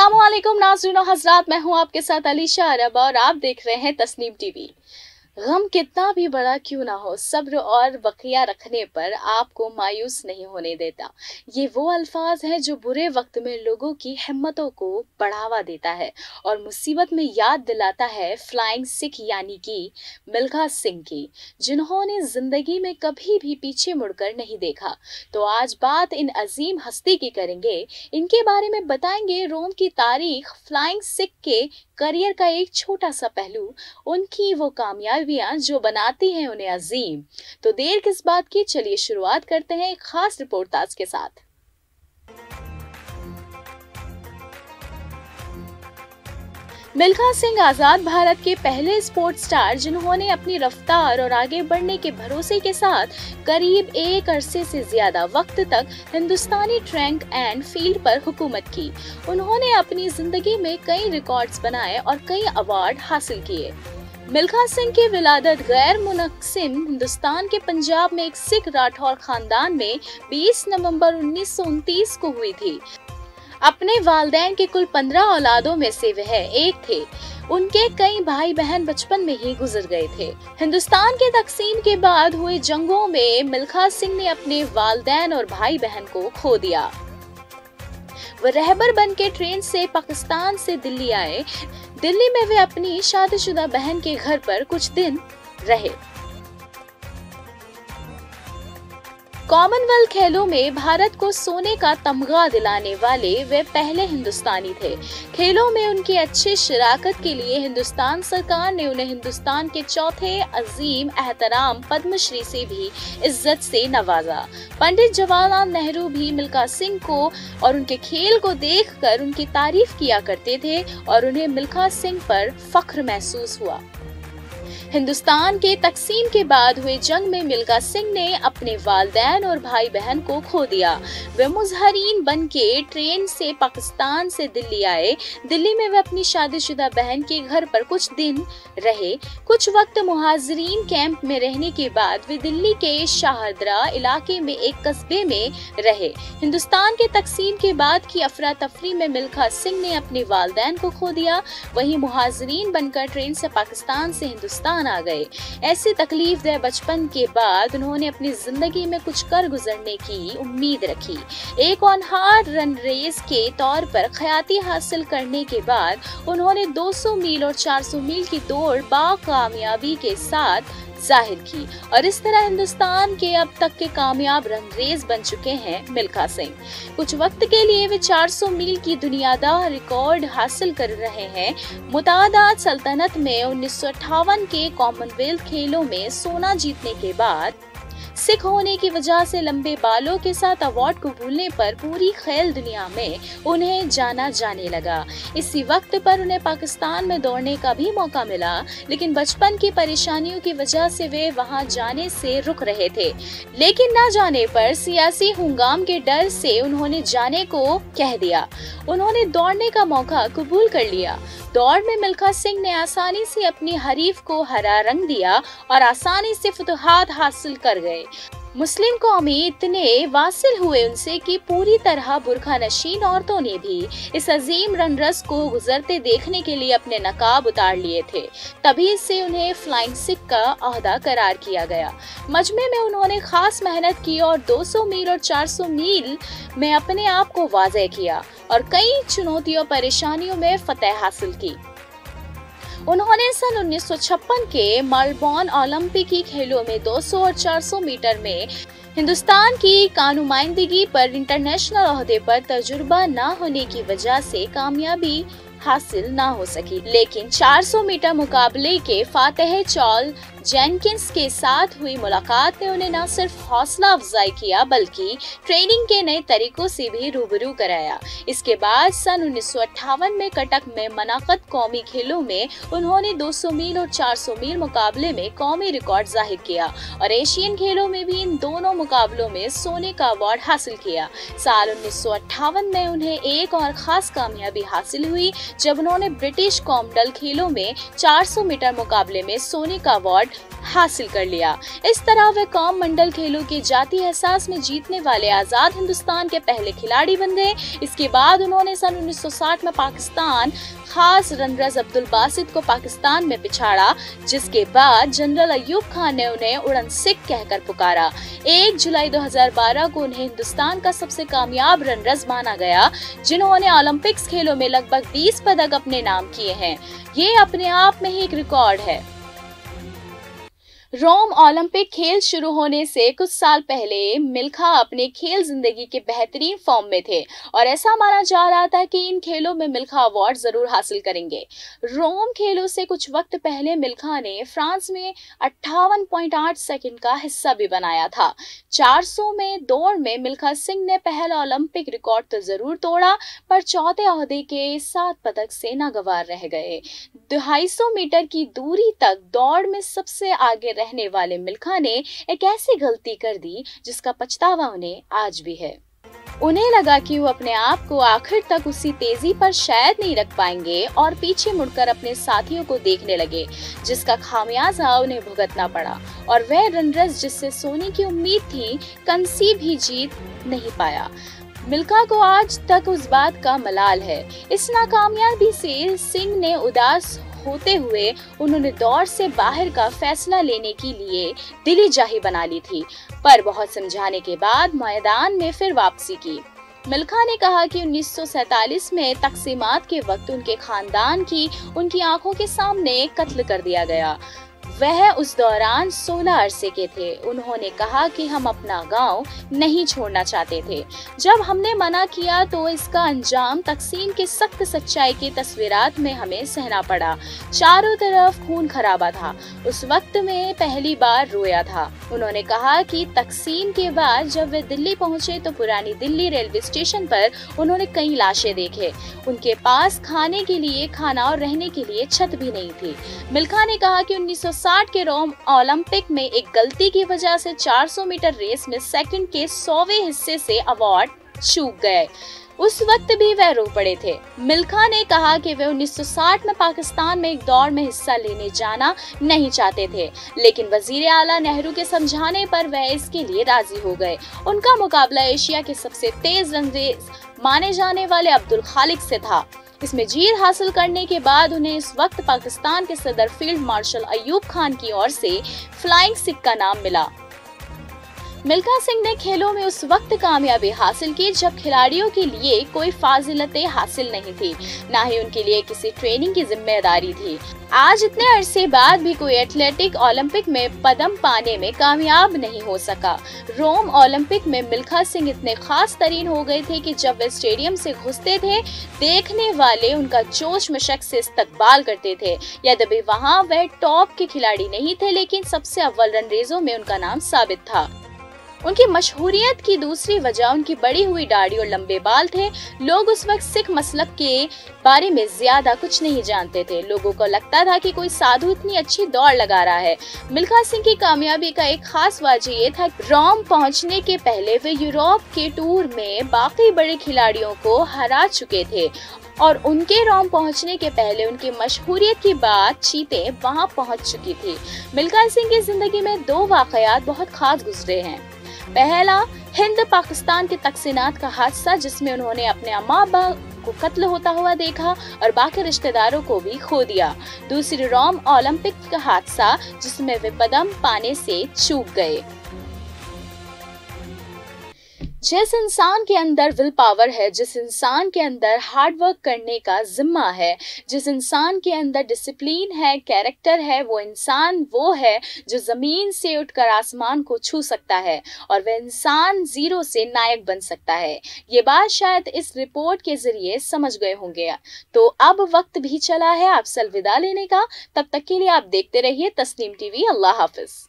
अस्सलामुअलैकुम नाज़रीन और हज़रात, मैं हूं आपके साथ अलीशा अरब और आप देख रहे हैं तस्नीम टीवी। गम कितना भी बड़ा क्यों ना हो, सब्र और बकिया रखने पर आपको मायूस नहीं होने देता। ये वो अल्फाज हैं जो बुरे वक्त में लोगों की हिम्मतों को बढ़ावा देता है और मुसीबत में याद दिलाता है फ्लाइंग सिख यानी कि मिल्खा सिंह की, जिन्होंने जिंदगी में कभी भी पीछे मुड़कर नहीं देखा। तो आज बात इन अजीम हस्ती की करेंगे, इनके बारे में बताएंगे रोम की तारीख, फ्लाइंग सिख के करियर का एक छोटा सा पहलू, उनकी वो कामयाबियां जो बनाती हैं उन्हें अजीम। तो देर किस बात की, चलिए शुरुआत करते हैं एक खास रिपोर्टाज के साथ। मिल्खा सिंह आजाद भारत के पहले स्पोर्ट्स स्टार जिन्होंने अपनी रफ्तार और आगे बढ़ने के भरोसे के साथ करीब एक अरसे से ज्यादा वक्त तक हिंदुस्तानी ट्रैक एंड फील्ड पर हुकूमत की। उन्होंने अपनी जिंदगी में कई रिकॉर्ड्स बनाए और कई अवार्ड हासिल किए। मिल्खा सिंह की विलादत गैर मुनक़सिम हिंदुस्तान के पंजाब में एक सिख राठौर खानदान में 20 नवंबर 1929 को हुई थी। अपने वालिदैन के कुल 15 औलादों में से वह एक थे। उनके कई भाई बहन बचपन में ही गुजर गए थे। हिंदुस्तान के तकसीम के बाद हुए जंगों में मिल्खा सिंह ने अपने वालिदैन और भाई बहन को खो दिया। वह रहबर बन के ट्रेन से पाकिस्तान से दिल्ली आए। दिल्ली में वे अपनी शादीशुदा बहन के घर पर कुछ दिन रहे। कॉमनवेल्थ खेलों में भारत को सोने का तमगा दिलाने वाले वे पहले हिंदुस्तानी थे। खेलों में उनकी अच्छी शराकत के लिए हिंदुस्तान सरकार ने उन्हें हिंदुस्तान के चौथे अजीम एहतराम पद्मश्री से भी इज्जत से नवाजा। पंडित जवाहरलाल नेहरू भी मिल्खा सिंह को और उनके खेल को देखकर उनकी तारीफ किया करते थे और उन्हें मिल्खा सिंह पर फख्र महसूस हुआ। हिंदुस्तान के तकसीम के बाद हुए जंग में मिल्खा सिंह ने अपने वालिदैन और भाई बहन को खो दिया। वे मुजहरीन बन के ट्रेन से पाकिस्तान से दिल्ली आए। दिल्ली में वे अपनी शादीशुदा बहन के घर पर कुछ दिन रहे। कुछ वक्त मुहाजिरीन कैंप में रहने के बाद वे दिल्ली के शाहदरा इलाके में एक कस्बे में रहे। हिंदुस्तान के तकसीम के बाद की अफरा तफरी में मिल्खा सिंह ने अपने वालिदैन को खो दिया। वहीं मुहाजिरीन बनकर ट्रेन से पाकिस्तान से हिंदुस्तान आ गए। ऐसी तकलीफ दे बचपन के बाद उन्होंने अपनी जिंदगी में कुछ कर गुजरने की उम्मीद रखी। एक होनहार रन रेस के तौर पर ख्याति हासिल करने के बाद उन्होंने 200 मील और 400 मील की दौड़ बाकामयाबी के साथ जाहिर की और इस तरह हिंदुस्तान के अब तक के कामयाब रनरेज बन चुके हैं मिल्खा सिंह। कुछ वक्त के लिए वे 400 मील की दुनियादार रिकॉर्ड हासिल कर रहे हैं। मुतादाद सल्तनत में 1958 के कॉमनवेल्थ खेलों में सोना जीतने के बाद सिख होने की वजह से लंबे बालों के साथ अवार्ड को भूलने पर पूरी खेल दुनिया में उन्हें जाना जाने लगा। इसी वक्त पर उन्हें पाकिस्तान में दौड़ने का भी मौका मिला, लेकिन बचपन की परेशानियों की वजह से वे वहां जाने से रुक रहे थे। लेकिन न जाने पर सियासी हंगाम के डर से उन्होंने जाने को कह दिया। उन्होंने दौड़ने का मौका कबूल कर लिया। दौड़ में मिल्खा सिंह ने आसानी से अपनी हरीफ को हरा रंग दिया और आसानी से फतहात हासिल कर गए। मुस्लिम कौमी इतने वासिल हुए उनसे कि पूरी तरह बुरखा नशीन औरतों ने भी इस अजीम रनरस को गुजरते देखने के लिए अपने नकाब उतार लिए थे। तभी से उन्हें फ्लाइंग सिख का ओहदा करार किया गया। मजमे में उन्होंने खास मेहनत की और 200 मील और 400 मील में अपने आप को वाज़ेह किया और कई चुनौतियों परेशानियों में फतह हासिल की। उन्होंने सन 1956 के मेलबर्न ओलंपिक खेलों में 200 और 400 मीटर में हिंदुस्तान की नुमाइंदगी पर इंटरनेशनल ओहदे पर तजुर्बा न होने की वजह से कामयाबी हासिल ना हो सकी। लेकिन 400 मीटर मुकाबले के फातेह चार्ल्स जेनकिंस के साथ हुई मुलाकात ने उन्हें न सिर्फ हौसला अफजाई किया बल्कि ट्रेनिंग के नए तरीकों से भी रूबरू कराया। इसके बाद सन 1958 में कटक में मुनक़्क़द कौमी खेलों में उन्होंने 200 मील और 400 मील मुकाबले में कौमी रिकॉर्ड जाहिर किया और एशियन खेलों में भी इन दोनों मुकाबलों में सोने का अवार्ड हासिल किया। साल 1958 में उन्हें एक और खास कामयाबी हासिल हुई जब उन्होंने ब्रिटिश कॉमनवेल्थ खेलों में 400 मीटर मुकाबले में सोने का अवार्ड हासिल कर लिया। इस तरह वे कॉमनवेल्थ खेलों के जातीय एहसास में जीतने वाले आजाद हिंदुस्तान के पहले खिलाड़ी बन गए। इसके बाद उन्होंने सन 1960 में पाकिस्तान खास रनरज अब्दुल बासित को पाकिस्तान में पिछाड़ा, जिसके बाद जनरल अयूब खान ने उन्हें उड़न सिख कहकर पुकारा। 1 जुलाई 2012 को उन्हें हिंदुस्तान का सबसे कामयाब रनरज माना गया, जिन्होंने ओलंपिक्स खेलों में लगभग 20 पदक अपने नाम किए हैं। ये अपने आप में ही एक रिकॉर्ड है। रोम ओलंपिक खेल शुरू होने से कुछ साल पहले मिल्खा अपने खेल जिंदगी के बेहतरीन फॉर्म में थे और ऐसा माना जा रहा था कि इन खेलों में मिल्खा अवार्ड जरूर हासिल करेंगे। रोम खेलों से कुछ वक्त पहले मिल्खा ने फ्रांस में 58.8 सेकंड का हिस्सा भी बनाया था। 400 में दौड़ में मिल्खा सिंह ने पहला ओलंपिक रिकॉर्ड तो जरूर तोड़ा, पर चौथे ओहदे के 7 पदक से नागवार रह गए। 250 मीटर की दूरी तक दौड़ में सबसे आगे रहने वाले मिल्खा ने एक ऐसी गलती कर दी जिसका पछतावा उन्हें आज भी है। उन्हें लगा कि वो अपने आप को आखिर तक उसी तेजी पर शायद नहीं रख पाएंगे और पीछे मुड़कर अपने साथियों को देखने लगे, जिसका खामियाजा उन्हें भुगतना पड़ा और वह रनरज जिससे सोने की उम्मीद थी कंसी भी जीत नहीं पाया। मिल्खा को आज तक उस बात का मलाल है। इस नाकामयाबी से सिंह ने उदास होते हुए उन्होंने दौड़ से बाहर का फैसला लेने के लिए दिली जाही बना ली थी, पर बहुत समझाने के बाद मैदान में फिर वापसी की। मिल्खा ने कहा कि 1947 में तकसीमात के वक्त उनके खानदान की उनकी आंखों के सामने कत्ल कर दिया गया। वह उस दौरान 16 अरसे के थे। उन्होंने कहा कि हम अपना गांव नहीं छोड़ना चाहते थे। जब हमने मना किया तो इसका अंजाम तकसीम के सख्त सच्चाई की तस्वीरात में हमें सहना पड़ा। चारों तरफ खून खराबा था। उस वक्त में पहली बार रोया था। उन्होंने कहा कि तकसीम के बाद जब वे दिल्ली पहुंचे तो पुरानी दिल्ली रेलवे स्टेशन पर उन्होंने कई लाशें देखे। उनके पास खाने के लिए खाना और रहने के लिए छत भी नहीं थी। मिल्खा ने कहा कि 1960 के रोम ओलंपिक में एक गलती की वजह से 400 मीटर रेस में सेकंड के 100वें हिस्से से अवार्ड चूक गए। उस वक्त भी वह रो पड़े थे। मिल्खा ने कहा कि वे 1960 में पाकिस्तान में एक दौड़ में हिस्सा लेने जाना नहीं चाहते थे, लेकिन वजीर आला नेहरू के समझाने पर वह इसके लिए राजी हो गए। उनका मुकाबला एशिया के सबसे तेज रनरेज माने जाने वाले अब्दुल खालिक से था। इसमें जीत हासिल करने के बाद उन्हें इस वक्त पाकिस्तान के सदर फील्ड मार्शल अयूब खान की ओर से फ्लाइंग सिख का नाम मिला। मिल्खा सिंह ने खेलों में उस वक्त कामयाबी हासिल की जब खिलाड़ियों के लिए कोई फाजिलतें हासिल नहीं थी, ना ही उनके लिए किसी ट्रेनिंग की जिम्मेदारी थी। आज इतने अरसे बाद भी कोई एथलेटिक ओलंपिक में पदम पाने में कामयाब नहीं हो सका। रोम ओलंपिक में मिल्खा सिंह इतने खास तरीन हो गए थे कि जब वे स्टेडियम से घुसते थे, देखने वाले उनका जोश मशक से इस्तकबाल करते थे। यद्यपि वहाँ वह टॉप के खिलाड़ी नहीं थे, लेकिन सबसे अव्वल रनरेजों में उनका नाम साबित था। उनकी मशहूरियत की दूसरी वजह उनकी बड़ी हुई दाढ़ी और लंबे बाल थे। लोग उस वक्त सिख मसलक के बारे में ज्यादा कुछ नहीं जानते थे। लोगों को लगता था कि कोई साधु इतनी अच्छी दौड़ लगा रहा है। मिल्खा सिंह की कामयाबी का एक खास वजह ये था कि रोम पहुंचने के पहले वे यूरोप के टूर में बाकी बड़े खिलाड़ियों को हरा चुके थे और उनके रोम पहुंचने के पहले उनकी मशहूरियत की बातचीतें वहां पहुंच चुकी थी। मिल्खा सिंह की जिंदगी में 2 वाकयात बहुत खास गुजरे हैं। पहला, हिंद पाकिस्तान के तकसीनात का हादसा, जिसमें उन्होंने अपने अम्मा अब्बा को कत्ल होता हुआ देखा और बाकी रिश्तेदारों को भी खो दिया। दूसरी, रोम ओलंपिक का हादसा, जिसमें वे पदम पाने से चूक गए। जिस इंसान के अंदर विल पावर है, जिस इंसान के अंदर हार्ड वर्क करने का जिम्मा है, जिस इंसान के अंदर डिसिप्लिन है, कैरेक्टर है, वो इंसान वो है जो जमीन से उठकर आसमान को छू सकता है और वह इंसान जीरो से नायक बन सकता है। ये बात शायद इस रिपोर्ट के जरिए समझ गए होंगे। तो अब वक्त भी चला है आपसे अलविदा लेने का। तब तक के लिए आप देखते रहिए तस्नीम टीवी। अल्लाह हाफिज।